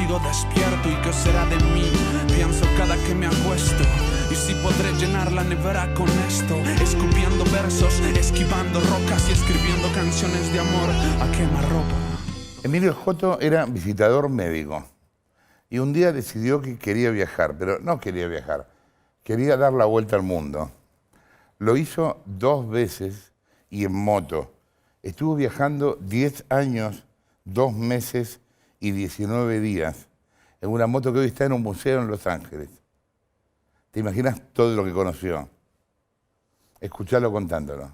sigo despierto y qué será de mí. Pienso cada que me acuesto, y si podré llenar la nevera con esto, escupiendo versos, esquivando rocas y escribiendo canciones de amor a quemarropa. Emilio Joto era visitador médico y un día decidió que quería viajar, pero no quería viajar, quería dar la vuelta al mundo. Lo hizo 2 veces y en moto. Estuvo viajando 10 años, 2 meses y 19 días en una moto que hoy está en un museo en Los Ángeles. ¿Te imaginas todo lo que conoció? Escuchalo contándolo.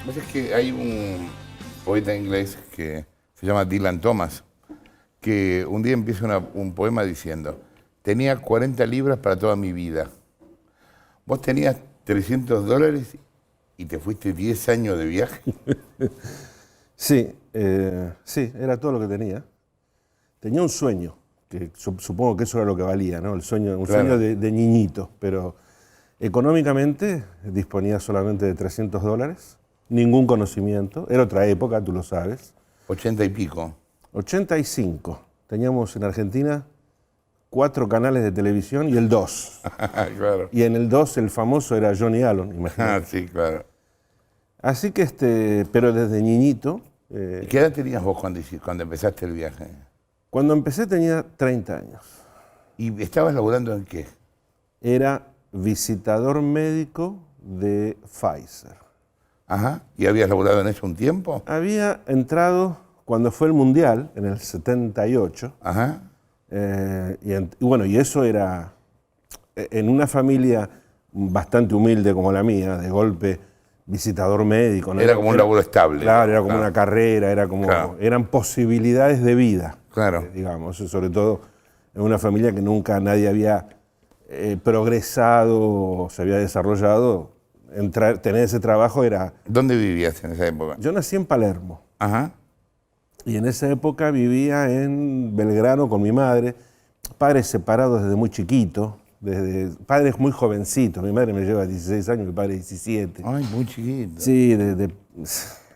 Es que hay un poeta inglés que se llama Dylan Thomas, que un día empieza un poema diciendo: tenía 40 libras para toda mi vida. Vos tenías $300 y te fuiste 10 años de viaje. Sí, sí, era todo lo que tenía. Tenía un sueño, que supongo que eso era lo que valía, ¿no? El sueño, un Claro. sueño de niñito, pero económicamente disponía solamente de $300, ningún conocimiento, era otra época, tú lo sabes. 80 y pico. 85, teníamos en Argentina 4 canales de televisión y el 2. Claro. Y en el 2 el famoso era Johnny Allen, imagínate. Sí, claro. Así que, pero desde niñito, ¿Y qué edad tenías vos cuando empezaste el viaje? cuando empecé tenía 30 años. ¿Y estabas laburando en qué? Era visitador médico de Pfizer. Ajá. ¿Y habías laburado en eso un tiempo? Había entrado cuando fue el Mundial, en el 78, Ajá. y bueno, y eso era en una familia bastante humilde como la mía, de golpe visitador médico. ¿no? Era como un laburo estable. Claro, era como una carrera, era como, Claro. eran posibilidades de vida, Claro. digamos, sobre todo en una familia que nunca nadie había progresado o se había desarrollado. Tener ese trabajo era... ¿Dónde vivías en esa época? Yo nací en Palermo. Ajá. Y en esa época vivía en Belgrano con mi madre, padres separados desde muy chiquito, padres muy jovencitos. Mi madre me lleva 16 años, mi padre 17. Ay, muy chiquito. Sí,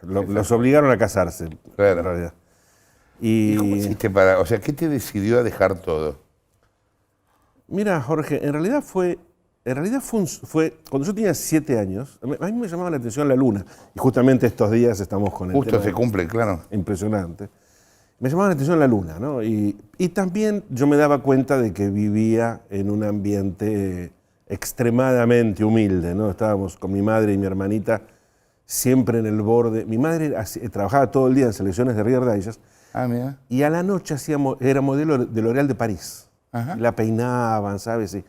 los obligaron a casarse, Claro. en realidad. ¿Y cómo hiciste para, o sea, qué te decidió a dejar todo? Mira, Jorge, en realidad fue cuando yo tenía 7 años, a mí me llamaba la atención la luna, y justamente estos días estamos con el Justo tema se cumple, claro. impresionante. Me llamaba la atención la luna, ¿no? Y también yo me daba cuenta de que vivía en un ambiente extremadamente humilde, ¿no? Estábamos con mi madre y mi hermanita siempre en el borde. Mi madre trabajaba todo el día en selecciones de River Digest. Ah, mira. Y a la noche era modelo de L'Oréal de París. Ajá. La peinaban, ¿sabes? Y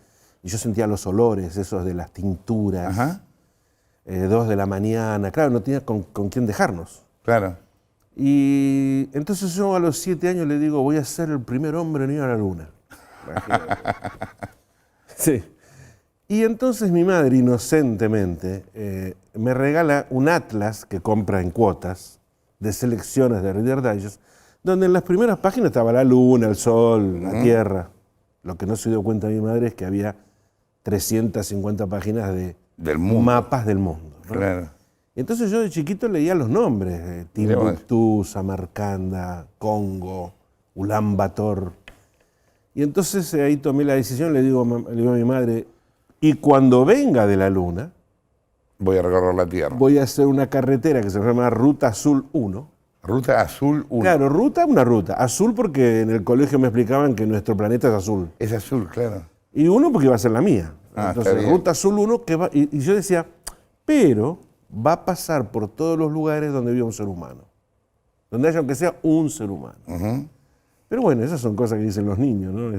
yo sentía los olores, esos de las tinturas. Ajá. 2 de la mañana. Claro, no tenía con quién dejarnos. Claro. Y entonces yo a los 7 años le digo, voy a ser el primer hombre en ir a la luna. Sí. Y entonces mi madre, inocentemente, me regala un atlas que compra en cuotas de selecciones de Reader Digest, donde en las primeras páginas estaba la luna, el sol, la tierra. Lo que no se dio cuenta mi madre es que había 350 páginas de Del mundo. mapas del mundo, ¿no? Claro. Y entonces yo de chiquito leía los nombres, Timbuktu, Samarcanda, Congo, Ulan Bator. Y entonces ahí tomé la decisión, le digo a mi madre, y cuando venga de la luna, Voy a recorrer la Tierra. voy a hacer una carretera que se llama Ruta Azul 1. Ruta Azul 1. Claro, una ruta. Azul porque en el colegio me explicaban que nuestro planeta es azul. Es azul, claro. Y 1 porque iba a ser la mía. Ah, Entonces, está bien. Ruta Azul 1, que va, y yo decía, pero va a pasar por todos los lugares donde viva un ser humano. Donde haya, aunque sea un ser humano. Ujú. Pero bueno, esas son cosas que dicen los niños, ¿no?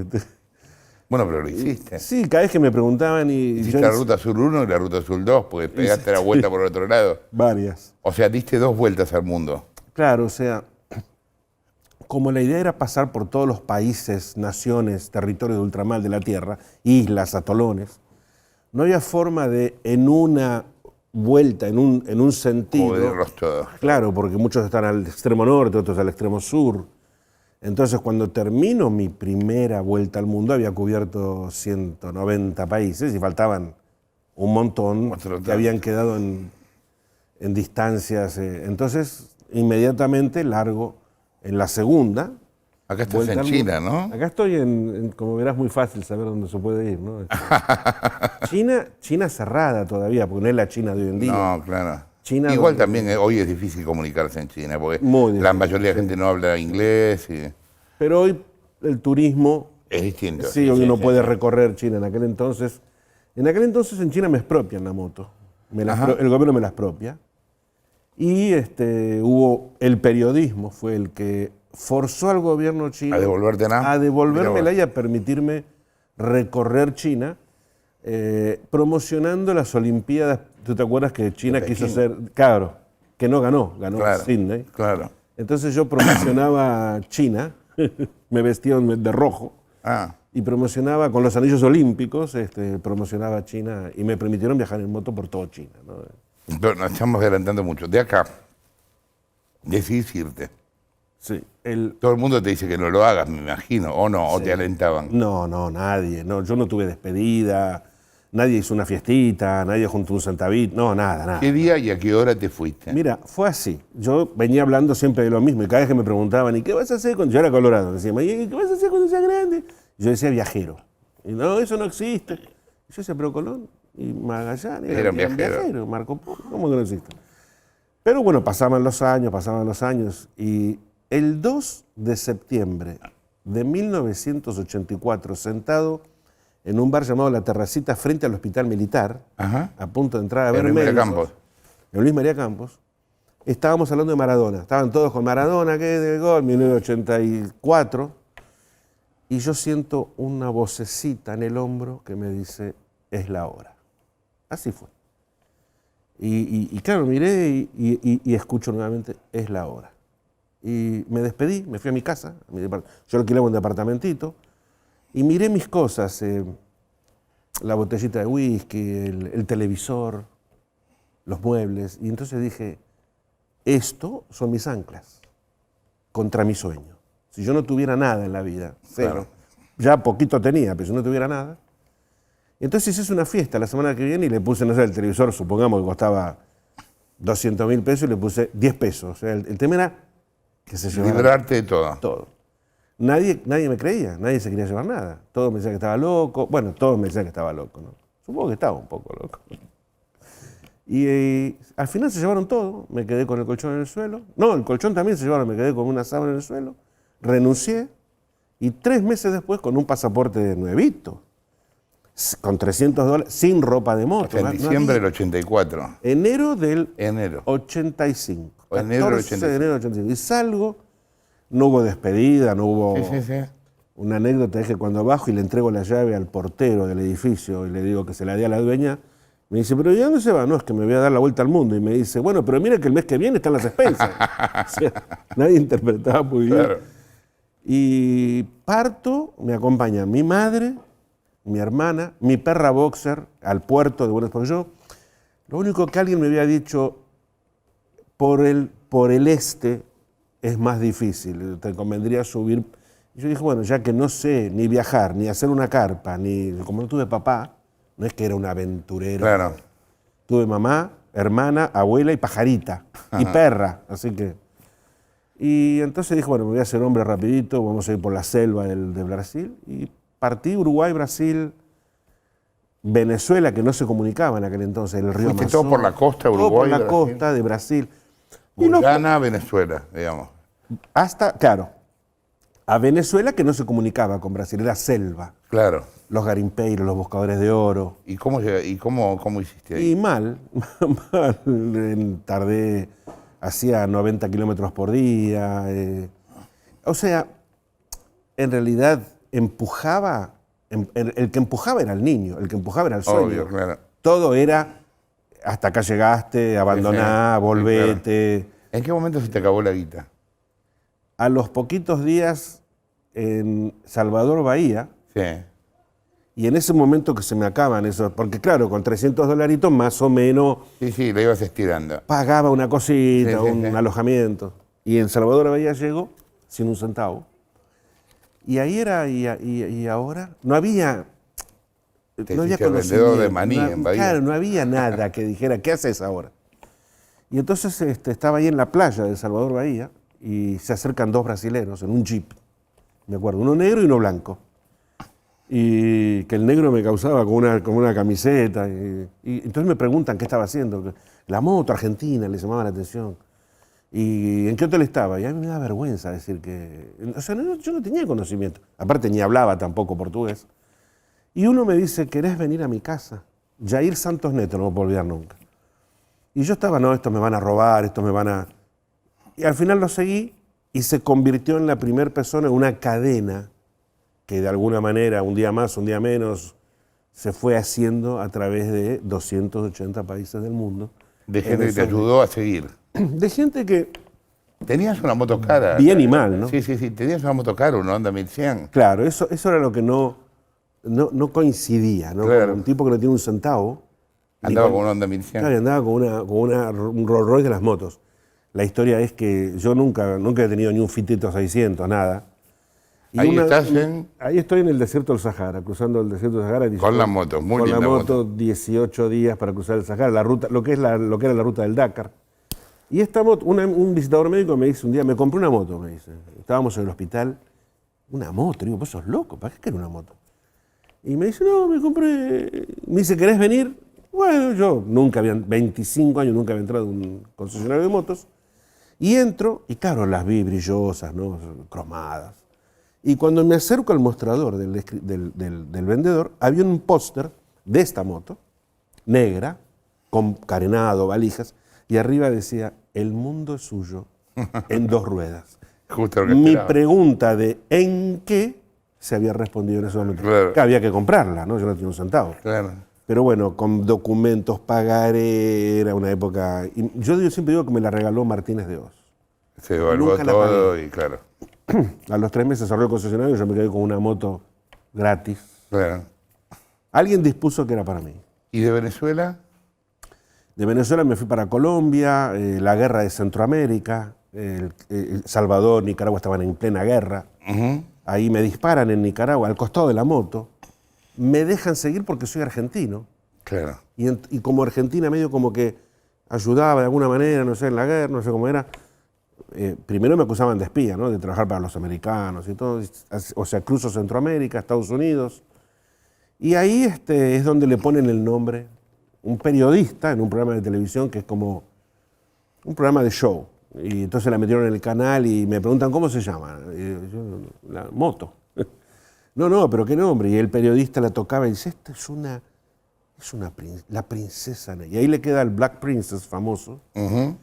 Bueno, pero lo hiciste. Sí, cada vez que me preguntaban y Hiciste la Ruta Azul 1 y la Ruta Azul 2, porque pegaste la vuelta por el otro lado. varias. O sea, diste 2 vueltas al mundo. Claro, o sea, como la idea era pasar por todos los países, naciones, territorios de ultramar de la Tierra, islas, atolones, no había forma de, en una vuelta, en un sentido... Cubrirlos todos. Claro, porque muchos están al extremo norte, otros al extremo sur. Entonces, cuando termino mi primera vuelta al mundo, había cubierto 190 países y faltaban un montón Otro que habían quedado en distancias. Entonces, inmediatamente largo en la segunda. Acá estás en China, ¿no? Acá estoy como verás, muy fácil saber dónde se puede ir, ¿no? China cerrada todavía, porque no es la China de hoy en día. No, claro. China Igual también hoy es difícil comunicarse en China, porque la mayoría de la gente no habla inglés. Pero hoy el turismo es distinto. Sí, hoy uno puede recorrer China. En aquel entonces en China me expropian la moto. El gobierno me la expropia. Y hubo el periodismo, fue el que forzó al gobierno chino a devolvérmela y a permitirme recorrer China, promocionando las Olimpiadas. ¿Tú te acuerdas que China quiso ser, claro, que no ganó Sydney? Claro. Entonces yo promocionaba China, me vestía de rojo, y promocionaba con los anillos olímpicos, promocionaba China y me permitieron viajar en moto por todo China, ¿no? Pero nos estamos adelantando mucho. De acá, decidís irte. Sí. Todo el mundo te dice que no lo hagas, me imagino, o no, o te alentaban. No, nadie. No, yo no tuve despedida, nadie hizo una fiestita, nadie juntó un centavito, no, nada. ¿Qué día y a qué hora te fuiste? Mira, fue así. Yo venía hablando siempre de lo mismo y cada vez que me preguntaban, ¿y qué vas a hacer cuando yo era colorado? Decían, ¿y qué vas a hacer cuando seas grande? Y yo decía viajero. Y no, eso no existe. Y yo decía, pero Colón y Magallanes eran viajeros. Marco Polo, ¿cómo que no existe? Pero bueno, pasaban los años y el 2 de septiembre de 1984, sentado en un bar llamado La Terracita frente al Hospital Militar, a punto de entrar a ver médicos, en Luis María Campos, estábamos hablando de Maradona. Estaban todos con Maradona, que de gol, 1984, y yo siento una vocecita en el hombro que me dice, es la hora. Así fue. Y claro, miré y escucho nuevamente, es la hora. Y me despedí, me fui a mi casa, yo alquilaba un departamentito, y miré mis cosas, la botellita de whisky, el televisor, los muebles, y entonces dije, esto son mis anclas contra mi sueño. Si yo no tuviera nada en la vida, cero, ya poquito tenía, pero si no tuviera nada, entonces hice una fiesta la semana que viene y le puse, no sé, el televisor, supongamos que costaba 200.000 pesos y le puse 10 pesos. O sea, el tema era que se llevara librarte de todo. Todo. Nadie me creía, nadie se quería llevar nada. Todos me decían que estaba loco. Bueno, todos me decían que estaba loco, ¿no? Supongo que estaba un poco loco. Y al final se llevaron todo. Me quedé con el colchón en el suelo. No, el colchón también se llevaron. Me quedé con una sábana en el suelo. Renuncié. Y 3 meses después, con un pasaporte nuevito, con $300, sin ropa de moto. Hasta en diciembre del 84. Enero del 14 85. de enero del 85. Y salgo, no hubo despedida, no hubo... Sí. Una anécdota es que cuando bajo y le entrego la llave al portero del edificio y le digo que se la dé a la dueña, me dice, ¿pero y dónde se va? No, es que me voy a dar la vuelta al mundo. Y me dice, bueno, pero mira que el mes que viene están las expensas. O sea, nadie interpretaba muy bien. Claro. Y parto, me acompaña mi madre, mi hermana, mi perra boxer al puerto de Buenos Aires. Lo único que alguien me había dicho, por el este es más difícil, te convendría subir. Y yo dije, bueno, ya que no sé ni viajar, ni hacer una carpa, ni como no tuve papá, no es que era un aventurero. Claro. Tuve mamá, hermana, abuela y pajarita, y perra, así que... Y entonces dije, bueno, me voy a hacer hombre rapidito, vamos a ir por la selva de Brasil, y partí Uruguay, Brasil, Venezuela, que no se comunicaba en aquel entonces, el río Amazonas. Todo por la costa, Uruguay, todo por la costa de Brasil. Guyana, Venezuela, digamos. Hasta, claro, a Venezuela que no se comunicaba con Brasil, era selva. Claro. Los garimpeiros, los buscadores de oro. ¿Y cómo hiciste ahí? Y mal. Tardé, hacía 90 kilómetros por día. O sea, en realidad empujaba, el que empujaba era el niño, el que empujaba era el sueño. Obvio, claro. Todo era, hasta acá llegaste, abandoná, volvete. Claro. ¿En qué momento se te acabó la guita? A los poquitos días en Salvador Bahía. Sí. Y en ese momento que se me acaban esos, porque claro, con $300 más o menos... Sí, le ibas estirando. Pagaba una cosita, un alojamiento. Y en Salvador Bahía llego sin un centavo. Y ahí era, y ahora, no había... No había conocimiento. Vendedor de maní en Bahía. Claro, no había nada que dijera, ¿qué haces ahora? Y entonces estaba ahí en la playa de Salvador Bahía y se acercan dos brasileros en un jeep, me acuerdo, uno negro y uno blanco. Y que el negro me causaba como una camiseta. Y entonces me preguntan qué estaba haciendo. La moto argentina les llamaba la atención. ¿Y en qué hotel estaba? Y a mí me da vergüenza decir que... O sea, yo no tenía conocimiento. Aparte ni hablaba tampoco portugués. Y uno me dice, ¿querés venir a mi casa? Jair Santos Neto, no me puedo olvidar nunca. Y yo estaba, no, estos me van a robar, estos me van a... Y al final lo seguí y se convirtió en la primera persona en una cadena que de alguna manera, un día más, un día menos, se fue haciendo a través de 280 países del mundo. De gente que te ayudó a seguir. De gente que... Tenías una moto cara. Bien y mal, ¿no? Sí, tenías una moto cara, una Honda 1100. Claro, eso era lo que no coincidía, ¿no? Claro. Un tipo que no tiene un centavo. Andaba con una Honda 1100. Claro, andaba con un Rolls Royce de las motos. La historia es que yo nunca he tenido ni un Fitito 600, nada. Y ahí estoy en el desierto del Sahara, cruzando el desierto del Sahara. Con la moto, muy linda moto. moto. 18 días para cruzar el Sahara, la ruta, lo que era la ruta del Dakar. Y esta moto, un visitador médico me dice un día, me compré una moto, me dice. Estábamos en el hospital, una moto. Digo, vos sos loco, ¿para qué querés una moto? Y me dice, no, me compré. Me dice, ¿querés venir? Bueno, yo 25 años nunca había entrado a un concesionario de motos. Y entro, y claro, las vi brillosas, ¿no? Cromadas. Y cuando me acerco al mostrador del vendedor, había un póster de esta moto, negra, con carenado, valijas, y arriba decía, el mundo es suyo, en 2 ruedas. Justo lo que Mi esperaba. pregunta de ¿en qué? Se había respondido en ese momento. Claro. Que había que comprarla, ¿no? Yo no tenía un centavo. Claro. Pero bueno, con documentos, pagaré, era una época... Y yo siempre digo que me la regaló Martínez de Oz. Se evaluó Nunca la todo pagué. y claro. A los 3 meses cerró el concesionario y yo me quedé con una moto gratis. Claro. Alguien dispuso que era para mí. ¿Y de Venezuela? De Venezuela me fui para Colombia, la guerra de Centroamérica, Salvador, Nicaragua estaban en plena guerra. Ujú. Ahí me disparan en Nicaragua, al costado de la moto. Me dejan seguir porque soy argentino. Claro. Y como Argentina medio como que ayudaba de alguna manera, no sé, en la guerra, no sé cómo era. Primero me acusaban de espía, ¿no? De trabajar para los americanos y todo. O sea, cruzo Centroamérica, Estados Unidos. Y ahí es donde le ponen el nombre, un periodista en un programa de televisión que es como un programa de show. Y entonces la metieron en el canal y me preguntan cómo se llama. Y yo, la moto. No, pero qué nombre. Y el periodista la tocaba y dice, esta la princesa Negra. Y ahí le queda el Black Princess famoso. Ujú.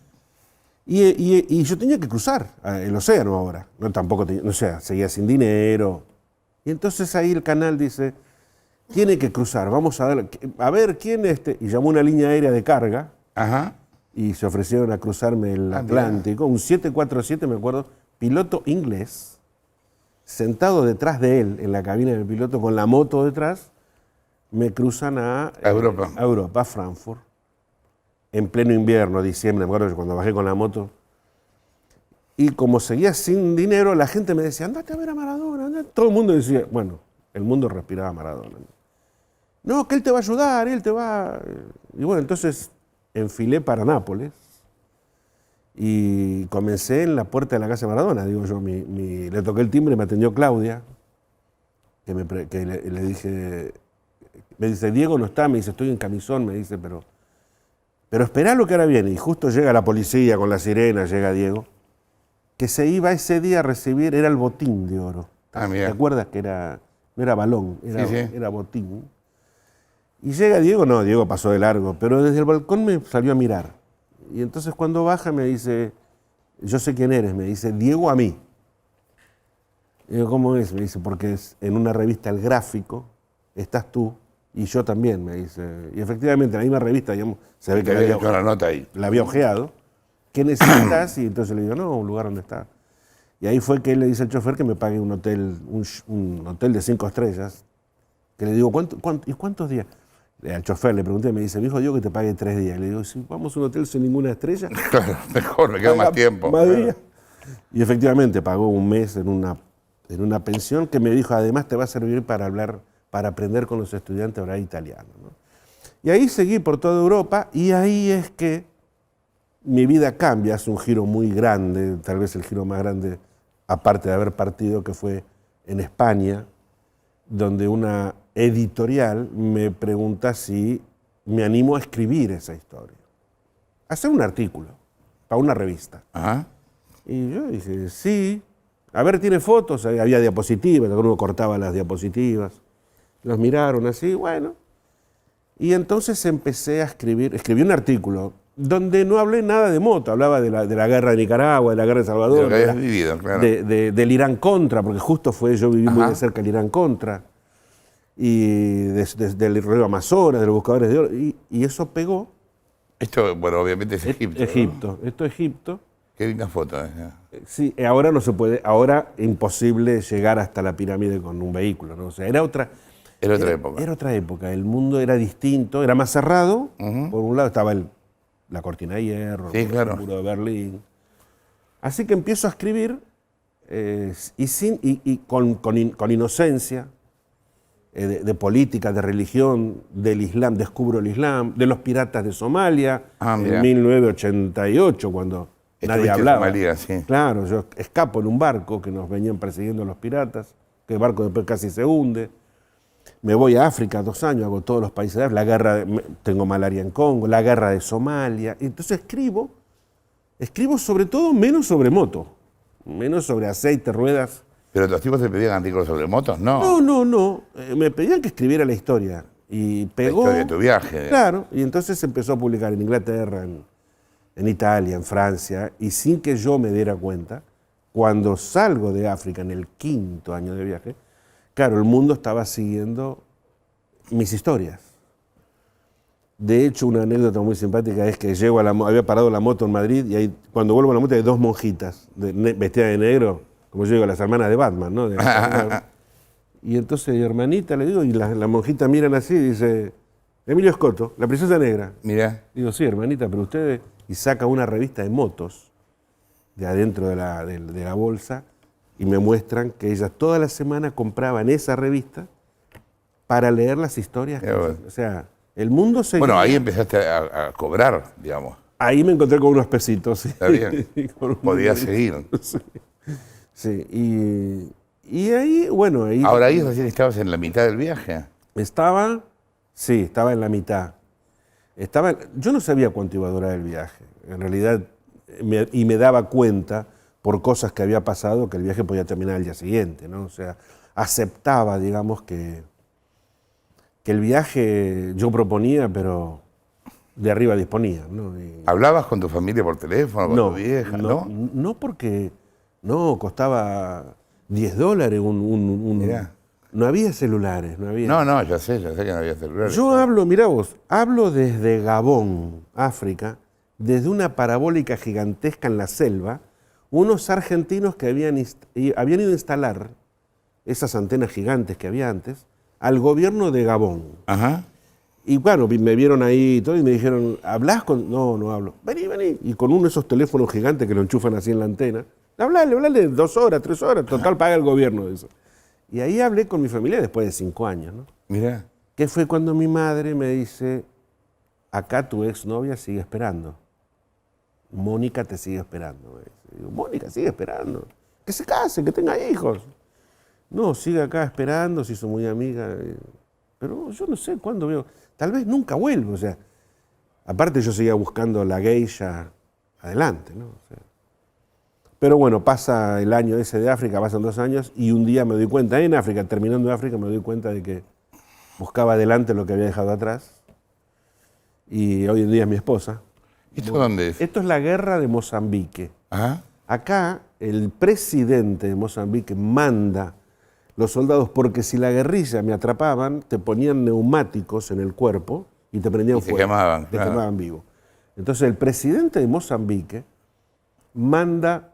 Y yo tenía que cruzar el océano ahora. No, tampoco tenía, o sea, seguía sin dinero. Y entonces ahí el canal dice, tiene que cruzar, vamos a ver quién Y llamó una línea aérea de carga Ajá. y se ofrecieron a cruzarme el Ah, Atlántico. Un 747, me acuerdo, piloto inglés, sentado detrás de él en la cabina del piloto con la moto detrás, me cruzan a Europa. a Europa, a Frankfurt. En pleno invierno, diciembre, me acuerdo que cuando bajé con la moto. Y como seguía sin dinero, la gente me decía, andate a ver a Maradona. Andate. Todo el mundo decía, bueno, el mundo respiraba a Maradona. No, que él te va a ayudar, él te va... Y bueno, entonces enfilé para Nápoles y comencé en la puerta de la casa de Maradona. Digo yo, le toqué el timbre, me atendió Claudia, que le dije... Me dice, Diego no está, me dice, estoy en camisón, me dice, pero esperá lo que ahora viene. Y justo llega la policía con la sirena, llega Diego, que se iba ese día a recibir, era el botín de oro. Ah, mira. ¿Te acuerdas que no era balón, Sí. era botín? Y llega Diego, no, Diego pasó de largo, pero desde el balcón me salió a mirar. Y entonces cuando baja me dice, yo sé quién eres, me dice, Diego a mí. Y digo, ¿cómo es? Me dice, porque en una revista El Gráfico estás tú y yo también, me dice. Y efectivamente, en la misma revista, digamos, se ve que Te había hecho la nota ahí. la había ojeado. ¿Qué necesitas? Y entonces le digo, no, un lugar donde está. Y ahí fue que él le dice al chofer que me pague un hotel, un hotel de 5 estrellas. Que le digo, ¿y cuántos días? Al chofer le pregunté, me dice, mi hijo Diego que te pague 3 días. Le digo, si vamos a un hotel sin ninguna estrella, Claro, mejor, me queda más tiempo. más días. Y efectivamente pagó un mes en una pensión que me dijo, además te va a servir para aprender con los estudiantes a hablar italiano, ¿no? Y ahí seguí por toda Europa y ahí es que mi vida cambia, hace un giro muy grande, tal vez el giro más grande, aparte de haber partido, que fue en España, donde una editorial me pregunta si me animo a escribir esa historia. Hacer un artículo para una revista. Ajá. Y yo dije, sí. A ver, ¿tiene fotos? Había diapositivas, uno cortaba las diapositivas. Los miraron así, bueno. Y entonces empecé a escribí un artículo donde no hablé nada de moto, hablaba de la guerra de Nicaragua, de la guerra de Salvador, De lo que habías vivido, claro. del Irán-Contra, porque justo yo viví muy Ajá. de cerca el Irán-Contra, y del río Amazonas, de los buscadores de oro, y eso pegó. Esto, bueno, obviamente es Egipto. ¿no? Egipto, esto es Egipto. Qué linda foto. Sí, ahora no se puede, ahora imposible llegar hasta la pirámide con un vehículo, ¿no? O sea, era otra época. Era otra época, el mundo era distinto, era más cerrado. Por un lado estaba la cortina de hierro, Sí, claro. el muro de Berlín. Así que empiezo a escribir y con inocencia, de política, de religión, del Islam, descubro el Islam, de los piratas de Somalia, en 1988, cuando nadie hablaba. Somalia, sí. Claro, yo escapo en un barco que nos venían persiguiendo los piratas, que el barco después casi se hunde. Me voy a África 2 años, hago todos los países de África, tengo malaria en Congo, la guerra de Somalia. Y entonces escribo sobre todo menos sobre moto, menos sobre aceite, ruedas. ¿Pero los tipos te pedían artículos sobre motos? No. No. Me pedían que escribiera la historia. Y pegó. La historia de tu viaje. Claro, y entonces empezó a publicar en Inglaterra, en Italia, en Francia, y sin que yo me diera cuenta, cuando salgo de África en el 5.º año de viaje, claro, el mundo estaba siguiendo mis historias. De hecho, una anécdota muy simpática es que había parado la moto en Madrid y ahí, cuando vuelvo a la moto hay 2 monjitas vestidas de negro, como yo digo, las hermanas de Batman, ¿no? Y entonces, hermanita, le digo, y la monjita miran así y dice, Emilio Escoto, la princesa negra. Mirá. Digo, sí, hermanita, pero ustedes... Y saca una revista de motos de adentro de la bolsa y me muestran que ellas toda la semana compraban esa revista para leer las historias. O sea, el mundo se... Bueno, ahí empezaste a cobrar, digamos. Ahí me encontré con unos pesitos. Sí. Está bien. Podías seguir. Sí. Y ahí, bueno... Ahora ahí recién estabas en la mitad del viaje. Estaba en la mitad. Yo no sabía cuánto iba a durar el viaje. En realidad, me daba cuenta por cosas que había pasado que el viaje podía terminar al día siguiente, ¿no? O sea, aceptaba, digamos, que el viaje yo proponía, pero de arriba disponía, ¿no? ¿Hablabas con tu familia por teléfono, con tu vieja? No, porque costaba $10 Mirá. No había celulares, no había. No, ya sé que no había celulares. Yo hablo desde Gabón, África, desde una parabólica gigantesca en la selva, unos argentinos que habían ido a instalar esas antenas gigantes que había antes al gobierno de Gabón. Ajá. Y bueno, me vieron ahí y todo y me dijeron, ¿hablás con...? No hablo. Vení. Y con uno de esos teléfonos gigantes que lo enchufan así en la antena, hablale 2 horas, 3 horas, total paga el gobierno de eso. Y ahí hablé con mi familia después de 5 años, ¿no? Mirá. Que fue cuando mi madre me dice, acá tu exnovia sigue esperando. Mónica te sigue esperando. Y digo, Mónica sigue esperando. Que se case, que tenga hijos. No, sigue acá esperando, se hizo muy amiga. Pero yo no sé cuándo veo. Tal vez nunca vuelvo. O sea, aparte yo seguía buscando la geisha adelante, ¿no? O sea, pero bueno, pasa el año ese de África, pasan 2 años, y un día me doy cuenta, en África, terminando África, me doy cuenta de que buscaba adelante lo que había dejado atrás. Y hoy en día es mi esposa. ¿Esto dónde es? Esto es la guerra de Mozambique. Ajá. Acá el presidente de Mozambique manda los soldados, porque si la guerrilla me atrapaban, te ponían neumáticos en el cuerpo y te prendían fuego. Te quemaban vivo. Entonces el presidente de Mozambique manda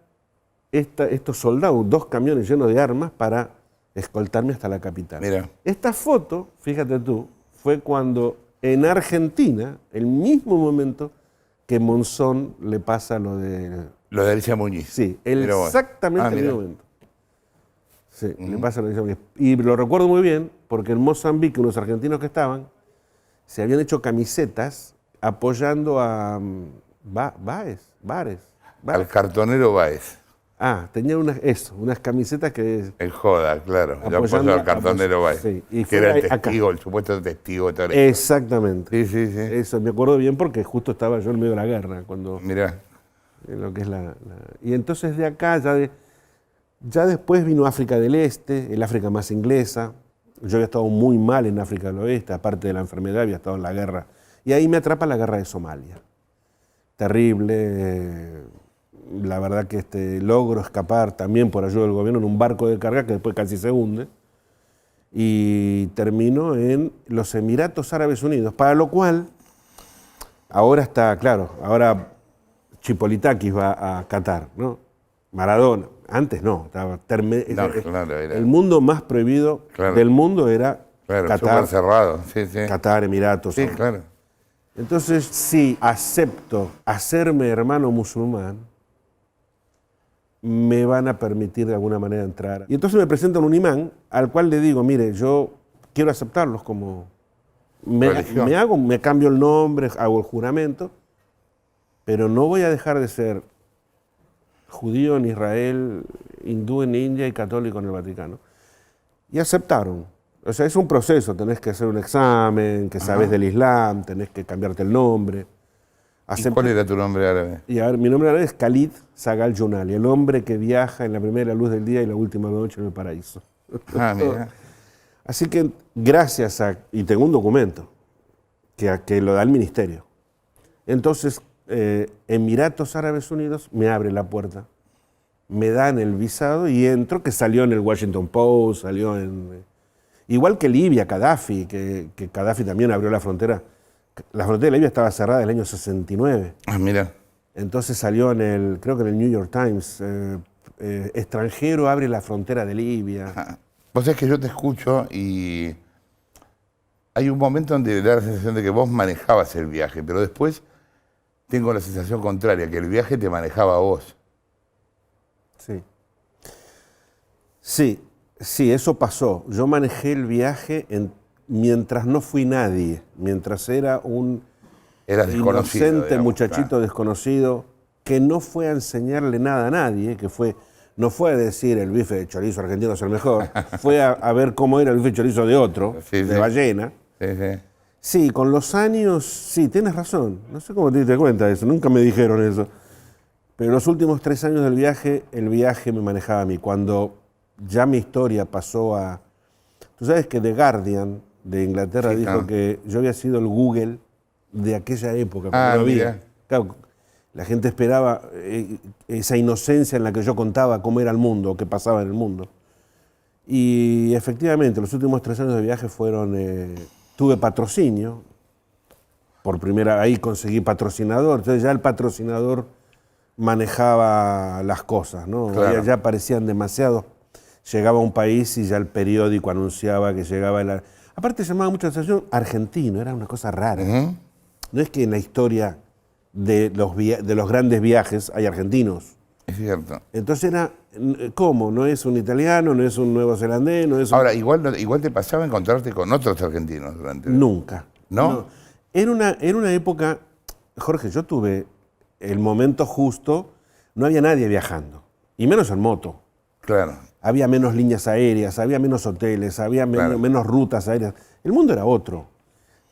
estos soldados, 2 camiones llenos de armas para escoltarme hasta la capital. Mira. Esta foto, fíjate tú, fue cuando en Argentina, el mismo momento que Monzón le pasa lo de... Lo de Alicia Muñiz. Sí, exactamente el mismo momento. Sí, le pasa lo de Alicia Muñiz. Y lo recuerdo muy bien, porque en Mozambique, unos argentinos que estaban, se habían hecho camisetas apoyando a Bares. Al cartonero Báez. Tenía unas camisetas que... El joda, claro. Yo apoyo al cartonero Báez. Sí, y que era el acá. testigo, el supuesto testigo de todo esto. Exactamente. Sí. Eso me acuerdo bien porque justo estaba yo en medio de la guerra cuando... Mirá. En lo que es y entonces de acá ya después vino África del Este, el África más inglesa. Yo había estado muy mal en África del Oeste, aparte de la enfermedad, había estado en la guerra. Y ahí me atrapa la guerra de Somalia. Terrible. La verdad que logro escapar también por ayuda del gobierno en un barco de carga que después casi se hunde. Y termino en los Emiratos Árabes Unidos, para lo cual ahora está, claro, ahora Chipolitakis va a Qatar, ¿no? Maradona, antes no, estaba el mundo más prohibido del mundo era Qatar. Súper cerrado, sí. Qatar, Emiratos. Sí, claro. Entonces, si acepto hacerme hermano musulmán, me van a permitir de alguna manera entrar. Y entonces me presentan un imán al cual le digo, mire, yo quiero aceptarlos como... Me cambio el nombre, hago el juramento, pero no voy a dejar de ser judío en Israel, hindú en India y católico en el Vaticano. Y aceptaron. O sea, es un proceso, tenés que hacer un examen, que sabes del Islam, tenés que cambiarte el nombre. ¿Y cuál era tu nombre árabe? Y a ver, mi nombre árabe es Khalid Sagal Junali, el hombre que viaja en la primera luz del día y la última noche en el paraíso. Mira. Así que gracias y tengo un documento que lo da el ministerio. Entonces, Emiratos Árabes Unidos me abre la puerta, me dan el visado y entro, que salió en el Washington Post, salió en... Igual que Libia, Gaddafi, que Gaddafi también abrió la frontera. La frontera de Libia estaba cerrada en el año 69. Mira. Entonces salió creo que en el New York Times, extranjero abre la frontera de Libia. Vos sabés que yo te escucho y hay un momento donde da la sensación de que vos manejabas el viaje, pero después tengo la sensación contraria, que el viaje te manejaba a vos. Sí, eso pasó. Yo manejé el viaje mientras no fui nadie, mientras era un inocente muchachito desconocido que no fue a enseñarle nada a nadie, no fue a decir el bife de chorizo argentino es el mejor, fue a ver cómo era el bife de chorizo de otro, de ballena. Sí, con los años, sí, tienes razón. No sé cómo te diste cuenta de eso, nunca me dijeron eso. Pero los últimos 3 años del viaje, el viaje me manejaba a mí. Cuando ya mi historia pasó a... Tú sabes que The Guardian de Inglaterra dijo que yo había sido el Google de aquella época. Cuando había. Claro, la gente esperaba esa inocencia en la que yo contaba cómo era el mundo, qué pasaba en el mundo. Y efectivamente, los últimos 3 años de viaje fueron... tuve patrocinio. Ahí conseguí patrocinador. Entonces ya el patrocinador manejaba las cosas, ¿no? Claro. Ya parecían demasiados. Llegaba a un país y ya el periódico anunciaba que llegaba el... Aparte llamaba mucho la atención argentino, era una cosa rara. No es que en la historia de los grandes viajes hay argentinos. Es cierto. Entonces era, ¿cómo? No es un italiano, no es un neozelandés, no es un... Ahora, igual te pasaba encontrarte con otros argentinos durante... Nunca. ¿No? Era una época, Jorge, yo tuve el momento justo, no había nadie viajando, y menos en moto. Claro. Había menos líneas aéreas, había menos hoteles, había menos rutas aéreas. El mundo era otro.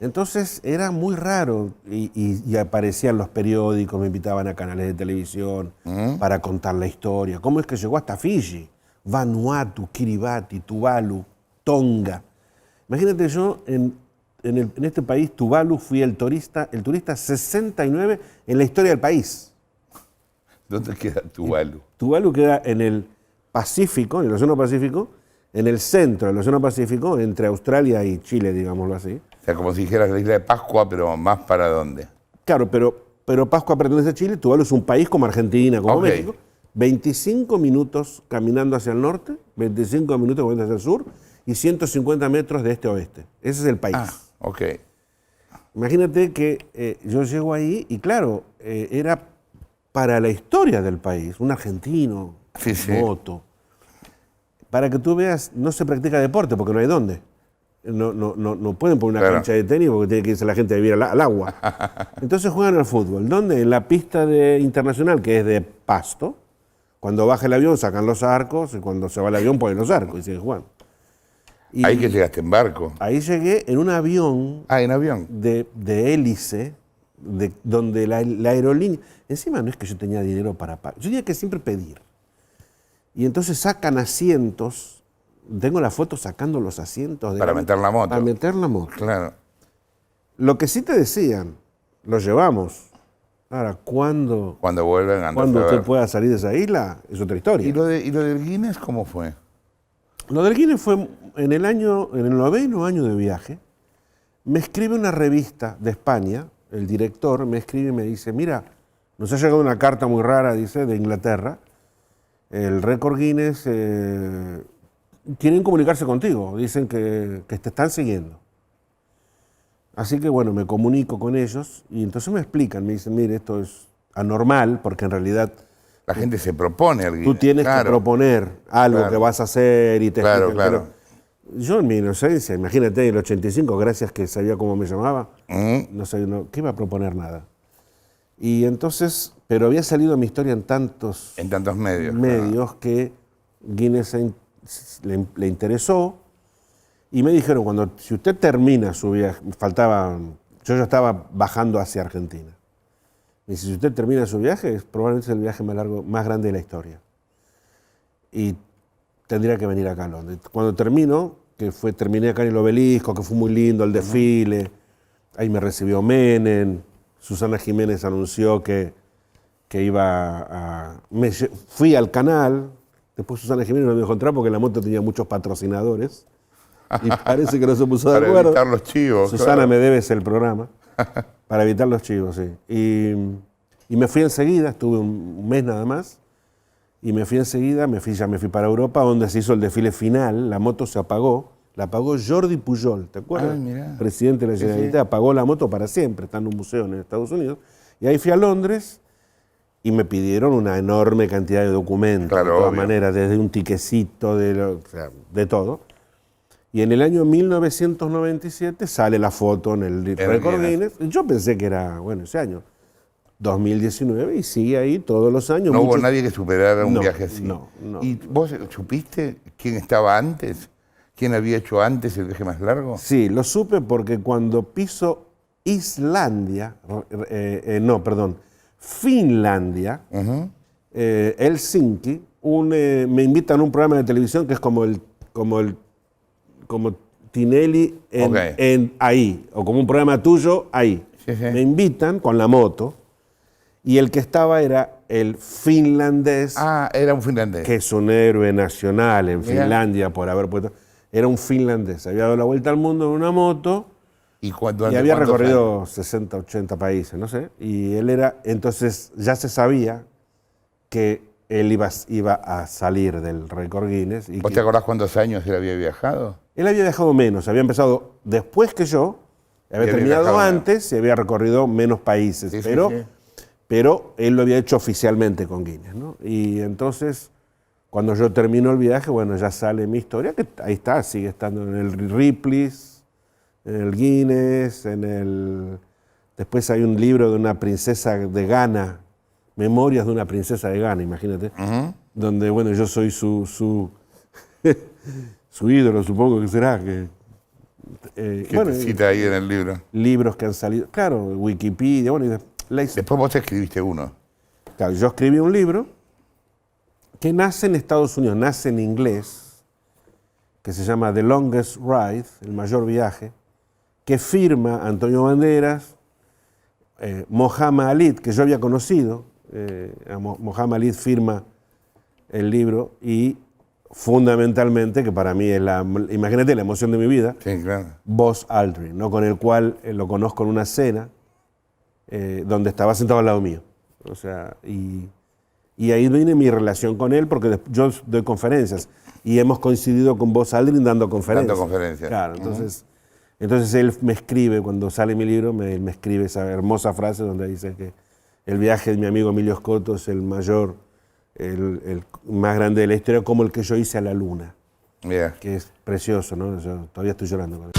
Entonces era muy raro y aparecían los periódicos, me invitaban a canales de televisión para contar la historia. ¿Cómo es que llegó hasta Fiji? Vanuatu, Kiribati, Tuvalu, Tonga. Imagínate, yo en este país, Tuvalu, fui el turista 69 en la historia del país. ¿Dónde queda Tuvalu? Tuvalu queda en el Pacífico, en el Océano Pacífico, en el centro del Océano Pacífico, entre Australia y Chile, digámoslo así. O sea, como si dijeras la isla de Pascua, pero más para dónde. Claro, pero Pascua pertenece a Chile, Tuvalu es un país como Argentina, como México. 25 minutos caminando hacia el norte, 25 minutos caminando hacia el sur y 150 metros de este a oeste. Ese es el país. Ok. Imagínate que yo llego ahí y claro, era para la historia del país, un argentino, moto. Para que tú veas, no se practica deporte porque no hay dónde. no pueden poner una Claro. cancha de tenis porque tiene que irse la gente a vivir al agua. Entonces juegan al fútbol. ¿Dónde? En la pista internacional, que es de pasto. Cuando baja el avión sacan los arcos y cuando se va el avión ponen los arcos y siguen jugando. Y Ahí que llegaste en barco. ahí llegué en un avión Ah, en avión. de hélice, donde la aerolínea... Encima no es que yo tenía dinero para pagar, yo tenía que siempre pedir. Y entonces sacan asientos, tengo la foto sacando los asientos. Para meter la moto. Para meter la moto. Claro. Lo que sí te decían, lo llevamos. Ahora, ¿cuándo Cuando vuelven a usted pueda salir de esa isla? Es otra historia. ¿Y lo del Guinness cómo fue? Lo del Guinness fue en el 9º año de viaje. Me escribe una revista de España, el director me escribe y me dice, mira, nos ha llegado una carta muy rara, dice, de Inglaterra. El récord Guinness quieren comunicarse contigo, dicen que te están siguiendo. Así que bueno, me comunico con ellos y entonces me explican, me dicen, mire, esto es anormal, porque en realidad La gente se propone al Guinness. tú tienes que proponer algo Claro. que vas a hacer y te Claro, explican, claro. pero yo en mi inocencia, imagínate, en el 85, gracias que sabía cómo me llamaba, no sabía, ¿qué iba a proponer nada? Y entonces, pero había salido mi historia en tantos En tantos medios. medios que Guinness le interesó y me dijeron, si usted termina su viaje, yo ya estaba bajando hacia Argentina. Me dice, si usted termina su viaje, es probablemente el viaje más grande de la historia. Y tendría que venir acá a Londres. Cuando terminé acá en el Obelisco, que fue muy lindo el desfile, ahí me recibió Menem, Susana Jiménez anunció que iba a... Fui al canal, después Susana Jiménez no me dejó entrar porque la moto tenía muchos patrocinadores y parece que no se puso de Para acuerdo. evitar los chivos. Susana, claro. me debes el programa. Para evitar los chivos, sí. Y me fui enseguida, estuve un mes nada más, y me fui enseguida, ya me fui para Europa, donde se hizo el desfile final, la moto se apagó, la apagó Jordi Pujol, ¿te acuerdas? Ay, mirá. Presidente de la Generalitat, apagó la moto para siempre, está en un museo en Estados Unidos, y ahí fui a Londres, y me pidieron una enorme cantidad de documentos, Claro, de todas obvio. maneras, desde un tiquecito, de todo. Y en el año 1997 sale la foto en el récord Guinness. Guinness. Yo pensé que era, ese año, 2019, y sigue ahí todos los años. No hubo nadie que superara un No, viaje así. no. ¿Y vos supiste quién estaba antes? ¿Quién había hecho antes el viaje más largo? Sí, lo supe porque cuando piso Islandia, Finlandia, Helsinki, me invitan a un programa de televisión que es como Tinelli Ok. ahí, o como un programa tuyo ahí. Sí, sí. Me invitan con la moto y el que estaba era el finlandés, Ah, era un finlandés. que es un héroe nacional en Mirá. Finlandia por haber puesto... Era un finlandés, había dado la vuelta al mundo en una moto ¿Y, y había cuántos recorrido 60, 80 países, no sé. Y él entonces ya se sabía que él iba a salir del récord Guinness. Y ¿Vos que te acordás cuántos años él había viajado? él había viajado menos, había empezado después que yo, había había terminado viajado menos. antes y había recorrido menos países, Sí, sí, pero, sí. pero él lo había hecho oficialmente con Guinness, ¿no? Y entonces, cuando yo termino el viaje, bueno, ya sale mi historia, que ahí está, sigue estando en el Ripley's, en el Guinness, después hay un libro de una princesa de Ghana, Memorias de una princesa de Ghana, imagínate, donde, bueno, yo soy su ídolo, supongo que será, ¿Qué bueno, te cita ahí en el libro? libros que han salido, claro, Wikipedia, bueno, Después vos escribiste uno. claro, yo escribí un libro que nace en Estados Unidos, nace en inglés, que se llama The Longest Ride, el mayor viaje, que firma Antonio Banderas, Mohamed Ali, que yo había conocido, Mohamed Ali firma el libro y fundamentalmente, que para mí es imagínate la emoción de mi vida, Sí, claro. Buzz Aldrin, ¿no? Con el cual lo conozco en una cena donde estaba sentado al lado mío. O sea, y ahí viene mi relación con él porque yo doy conferencias y hemos coincidido con Buzz Aldrin dando conferencias. Dando conferencias. Claro, entonces él me escribe, cuando sale mi libro, me escribe esa hermosa frase donde dice que el viaje de mi amigo Emilio Scotto es el mayor, el más grande de la historia, como el que yo hice a la Luna. Mira. que es precioso, ¿no? Yo todavía estoy llorando con él.